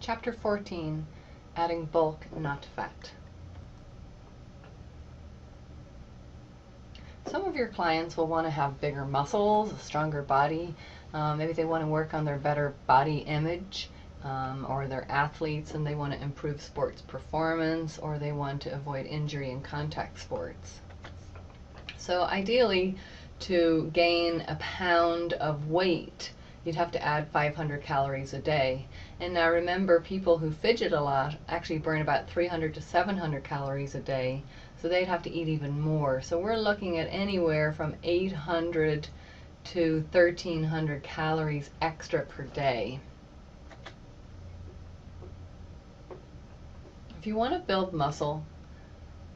Chapter 14, Adding Bulk, Not Fat. Some of your clients will want to have bigger muscles, a stronger body. Maybe they want to work on their better body image, or they're athletes and they want to improve sports performance, or they want to avoid injury in contact sports. So ideally, to gain a pound of weight, you'd have to add 500 calories a day. And now remember, people who fidget a lot actually burn about 300 to 700 calories a day, so they'd have to eat even more. So we're looking at anywhere from 800 to 1300 calories extra per day. If you want to build muscle,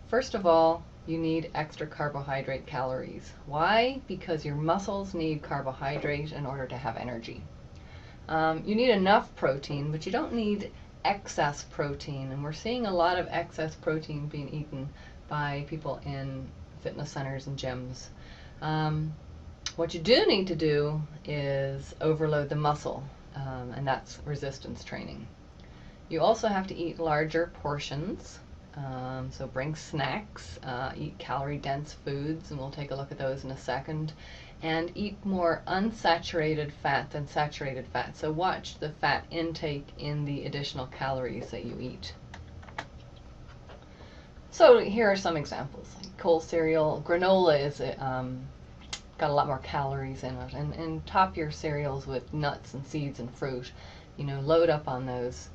first of all, you need extra carbohydrate calories. Why? Because your muscles need carbohydrate in order to have energy. You need enough protein, but you don't need excess protein. And we're seeing a lot of excess protein being eaten by people in fitness centers and gyms. What you do need to do is overload the muscle, and that's resistance training. You also have to eat larger portions. So bring snacks, eat calorie-dense foods, and we'll take a look at those in a second, and eat more unsaturated fat than saturated fat. So watch the fat intake in the additional calories that you eat. So here are some examples. Cold cereal, granola is got a lot more calories in it, and top your cereals with nuts and seeds and fruit. You know, load up on those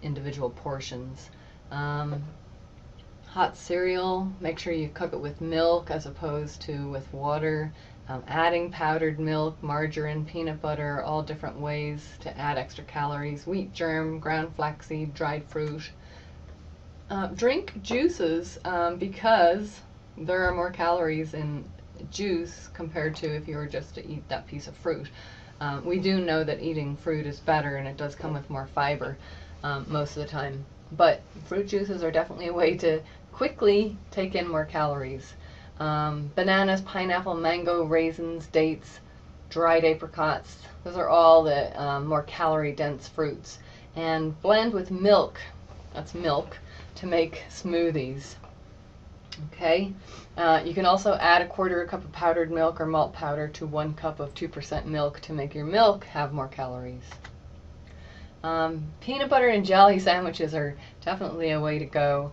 individual portions. Hot cereal, make sure you cook it with milk as opposed to with water. Adding powdered milk, margarine, peanut butter, all different ways to add extra calories. Wheat germ, ground flaxseed, dried fruit. Drink juices because there are more calories in juice compared to if you were just to eat that piece of fruit. We do know that eating fruit is better, and it does come with more fiber most of the time. But fruit juices are definitely a way to quickly take in more calories. Bananas, pineapple, mango, raisins, dates, dried apricots, those are all the more calorie-dense fruits. And blend with milk, that's milk, to make smoothies. Okay, you can also add 1/4 cup of powdered milk or malt powder to 1 cup of 2% milk to make your milk have more calories. Peanut butter and jelly sandwiches are definitely a way to go.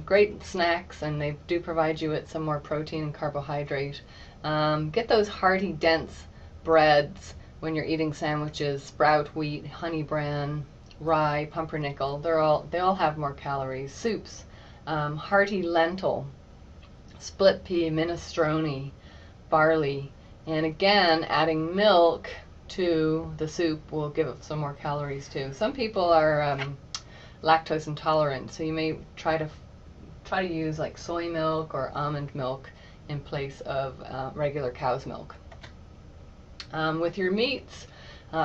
Great snacks, and they do provide you with some more protein and carbohydrate. Get those hearty, dense breads when you're eating sandwiches. Sprout wheat, honey bran, rye, pumpernickel. They all have more calories. Soups, hearty lentil, split pea, minestrone, barley, and again, adding milk to the soup will give it some more calories too. Some people are lactose intolerant, so you may try to use like soy milk or almond milk in place of regular cow's milk. With your meats,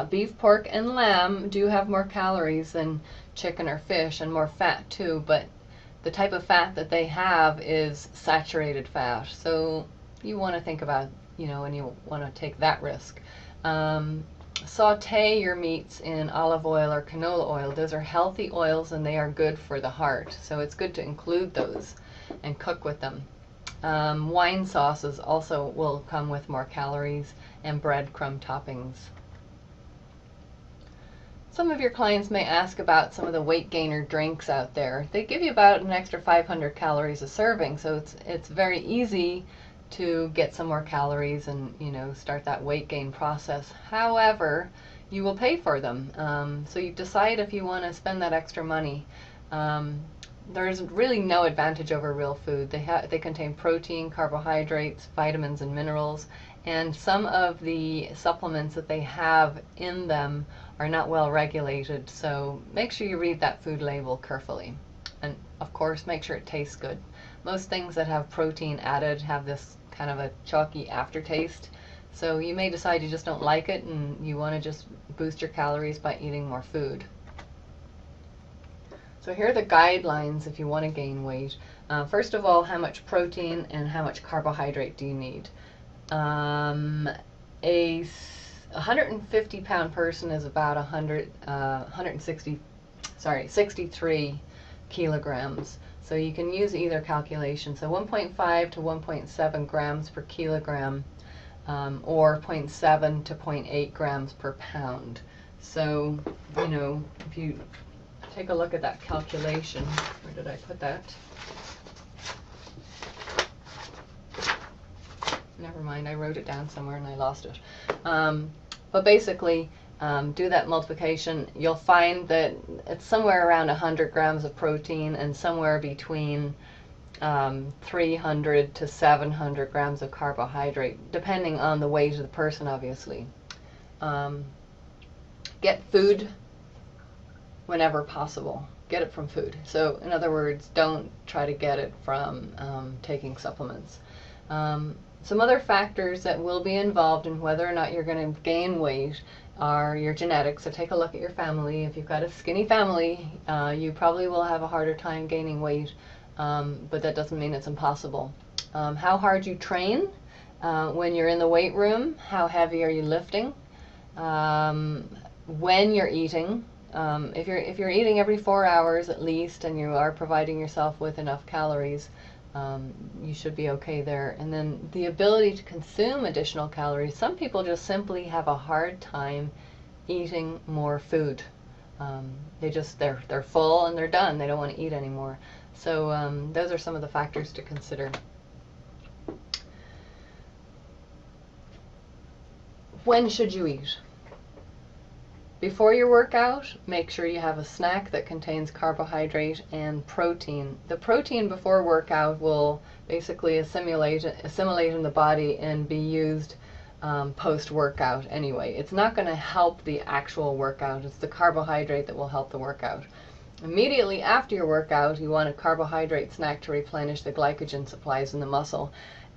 beef, pork, and lamb do have more calories than chicken or fish, and more fat too, but the type of fat that they have is saturated fat, so you want to think about, and you want to take that risk. Saute your meats in olive oil or canola oil. Those are healthy oils, and they are good for the heart, so it's good to include those and cook with them. Wine sauces also will come with more calories, and breadcrumb toppings. Some of your clients may ask about some of the weight gainer drinks out there. They give you about an extra 500 calories a serving, so it's very easy to get some more calories and start that weight gain process. However, you will pay for them, so you decide if you want to spend that extra money. There's really no advantage over real food. They contain protein, carbohydrates, vitamins, and minerals, and some of the supplements that they have in them are not well regulated, so make sure you read that food label carefully. And of course, make sure it tastes good. Most things that have protein added have this kind of a chalky aftertaste, so you may decide you just don't like it and you want to just boost your calories by eating more food. So here are the guidelines if you want to gain weight. First of all, how much protein and how much carbohydrate do you need? A 150-pound person is about 63 kilograms. So you can use either calculation. So 1.5 to 1.7 grams per kilogram, or 0.7 to 0.8 grams per pound. So, you know, if you take a look at that calculation, where did I put that? Never mind, I wrote it down somewhere and I lost it. But basically, do that multiplication. You'll find that it's somewhere around 100 grams of protein and somewhere between 300 to 700 grams of carbohydrate, depending on the weight of the person, obviously. Get food whenever possible. Get it from food. So, in other words, don't try to get it from taking supplements. Some other factors that will be involved in whether or not you're going to gain weight are your genetics. So take a look at your family. If you've got a skinny family, you probably will have a harder time gaining weight, but that doesn't mean it's impossible. How hard you train when you're in the weight room, how heavy are you lifting, when you're eating. If you're eating every 4 hours at least and you are providing yourself with enough calories, you should be okay there. And then the ability to consume additional calories. Some people just simply have a hard time eating more food. They're full and they're done. They don't want to eat anymore. So those are some of the factors to consider. When should you eat? Before your workout, make sure you have a snack that contains carbohydrate and protein. The protein before workout will basically assimilate in the body and be used post-workout anyway. It's not going to help the actual workout. It's the carbohydrate that will help the workout. Immediately after your workout, you want a carbohydrate snack to replenish the glycogen supplies in the muscle.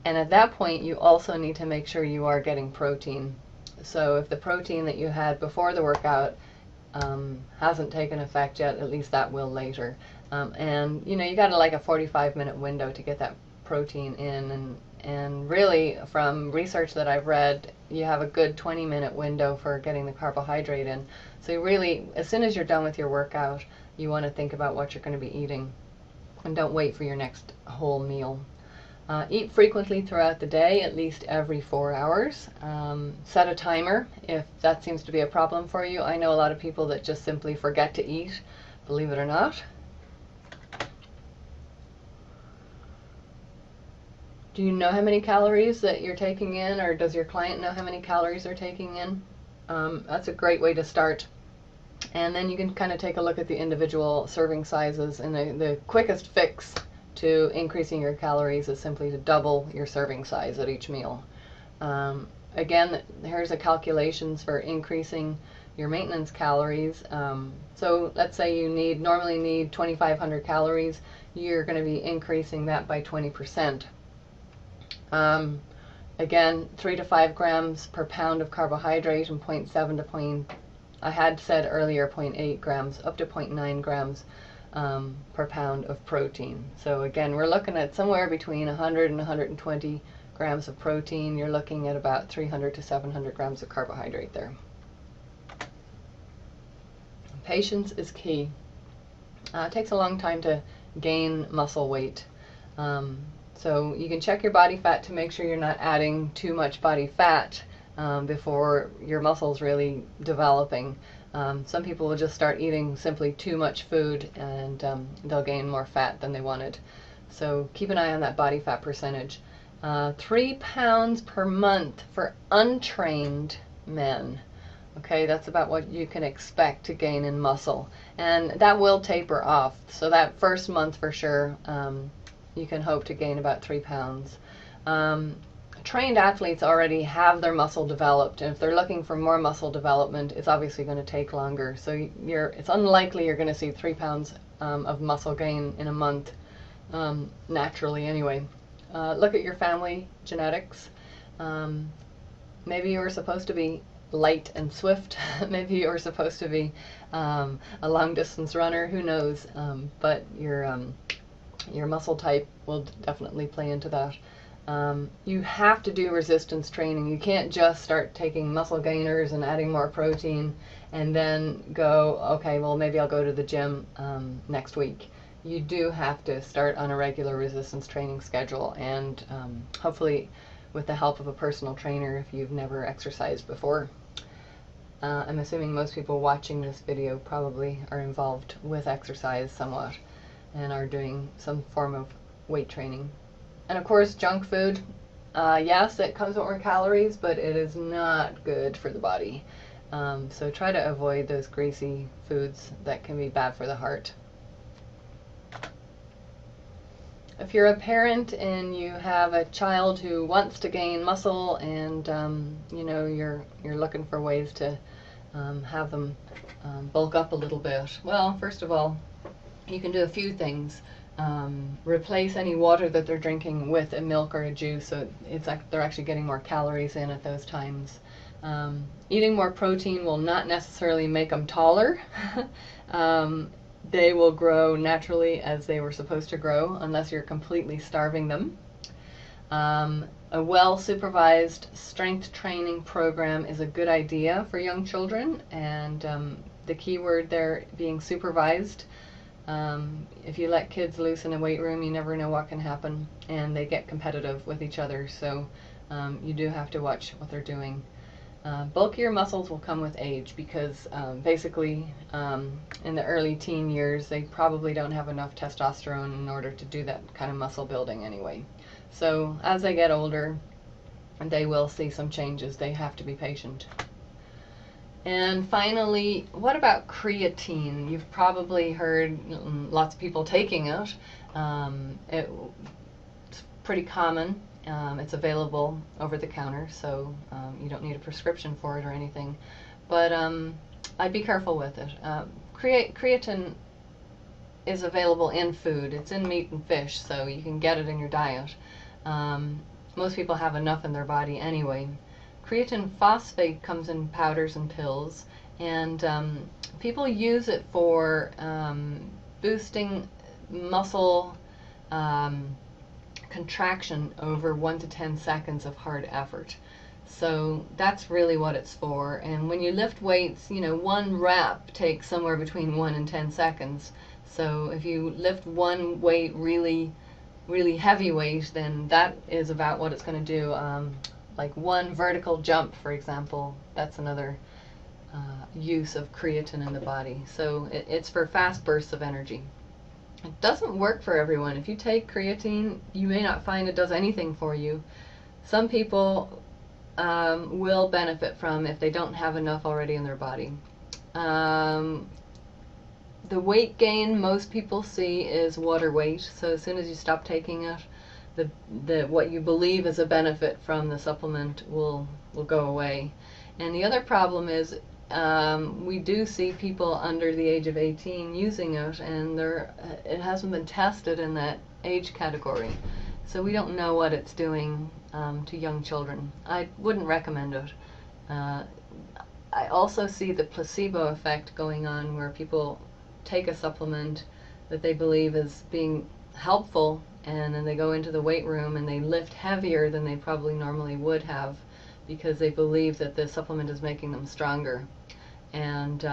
And at that point, you also need to make sure you are getting protein. So if the protein that you had before the workout hasn't taken effect yet, at least that will later. And you know, you got like a 45-minute window to get that protein in, and really from research that I've read, you have a good 20-minute window for getting the carbohydrate in. So you really, as soon as you're done with your workout, you want to think about what you're going to be eating, and don't wait for your next whole meal. Eat frequently throughout the day, at least every 4 hours. Set a timer if that seems to be a problem for you. I know a lot of people that just simply forget to eat, believe it or not. Do you know how many calories that you're taking in, or does your client know how many calories they're taking in? That's a great way to start. And then you can kind of take a look at the individual serving sizes, and the quickest fix to increasing your calories is simply to double your serving size at each meal. Again, here's the calculations for increasing your maintenance calories. So let's say you normally need 2,500 calories. You're going to be increasing that by 20%. Again, 3 to 5 grams per pound of carbohydrate and 0.7 to I had said earlier 0.8 grams up to 0.9 grams per pound of protein. So again, we're looking at somewhere between 100 and 120 grams of protein. You're looking at about 300 to 700 grams of carbohydrate there. Patience is key. It takes a long time to gain muscle weight. So you can check your body fat to make sure you're not adding too much body fat before your muscles really developing. Some people will just start eating simply too much food, and they'll gain more fat than they wanted. So keep an eye on that body fat percentage. 3 pounds per month for untrained men. Okay, that's about what you can expect to gain in muscle. And that will taper off. So that first month for sure, you can hope to gain about 3 pounds. Trained athletes already have their muscle developed, and if they're looking for more muscle development, it's obviously going to take longer. So it's unlikely you're going to see 3 pounds of muscle gain in a month, naturally anyway. Look at your family genetics. Maybe you were supposed to be light and swift. Maybe you were supposed to be a long distance runner, who knows, but your muscle type will definitely play into that. You have to do resistance training. You can't just start taking muscle gainers and adding more protein and then go, okay, well, maybe I'll go to the gym next week. You do have to start on a regular resistance training schedule, and hopefully with the help of a personal trainer if you've never exercised before. I'm assuming most people watching this video probably are involved with exercise somewhat and are doing some form of weight training. And of course, junk food, yes, it comes with more calories, but it is not good for the body. So try to avoid those greasy foods that can be bad for the heart. If you're a parent and you have a child who wants to gain muscle and you know, you're looking for ways to have them bulk up a little bit, well, first of all, you can do a few things. Replace any water that they're drinking with a milk or a juice, so it's like they're actually getting more calories in at those times. Eating more protein will not necessarily make them taller. They will grow naturally as they were supposed to grow, unless you're completely starving them. A well-supervised strength training program is a good idea for young children, and the key word there being supervised. If you let kids loose in a weight room, you never know what can happen, and they get competitive with each other, so you do have to watch what they're doing. Bulkier muscles will come with age because basically in the early teen years they probably don't have enough testosterone in order to do that kind of muscle building anyway. So as they get older, they will see some changes. They have to be patient. And finally, what about creatine? You've probably heard lots of people taking it. It's pretty common. It's available over the counter, so you don't need a prescription for it or anything. But I'd be careful with it. Creatine is available in food. It's in meat and fish, so you can get it in your diet. Most people have enough in their body anyway. Creatine phosphate comes in powders and pills, and people use it for boosting muscle contraction over 1 to 10 seconds of hard effort. So that's really what it's for. And when you lift weights, you know, one rep takes somewhere between 1 and 10 seconds. So if you lift one weight really heavy weight, then that is about what it's going to do. Like one vertical jump, for example, that's another use of creatine in the body. So it's for fast bursts of energy. It doesn't work for everyone. If you take creatine, you may not find it does anything for you. Some people will benefit from if they don't have enough already in their body. The weight gain most people see is water weight. So as soon as you stop taking it, what you believe is a benefit from the supplement will go away. And the other problem is we do see people under the age of 18 using it, and it hasn't been tested in that age category. So we don't know what it's doing to young children. I wouldn't recommend it. I also see the placebo effect going on, where people take a supplement that they believe is being helpful, and then they go into the weight room and they lift heavier than they probably normally would have because they believe that the supplement is making them stronger, and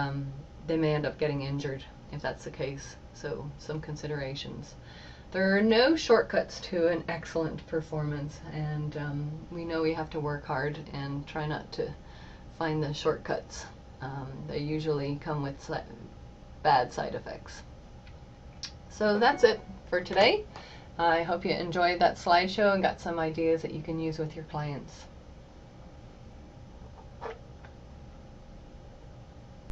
they may end up getting injured if that's the case. So some considerations. There are no shortcuts to an excellent performance, and we know we have to work hard and try not to find the shortcuts. They usually come with bad side effects. So that's it for today. I hope you enjoyed that slideshow and got some ideas that you can use with your clients.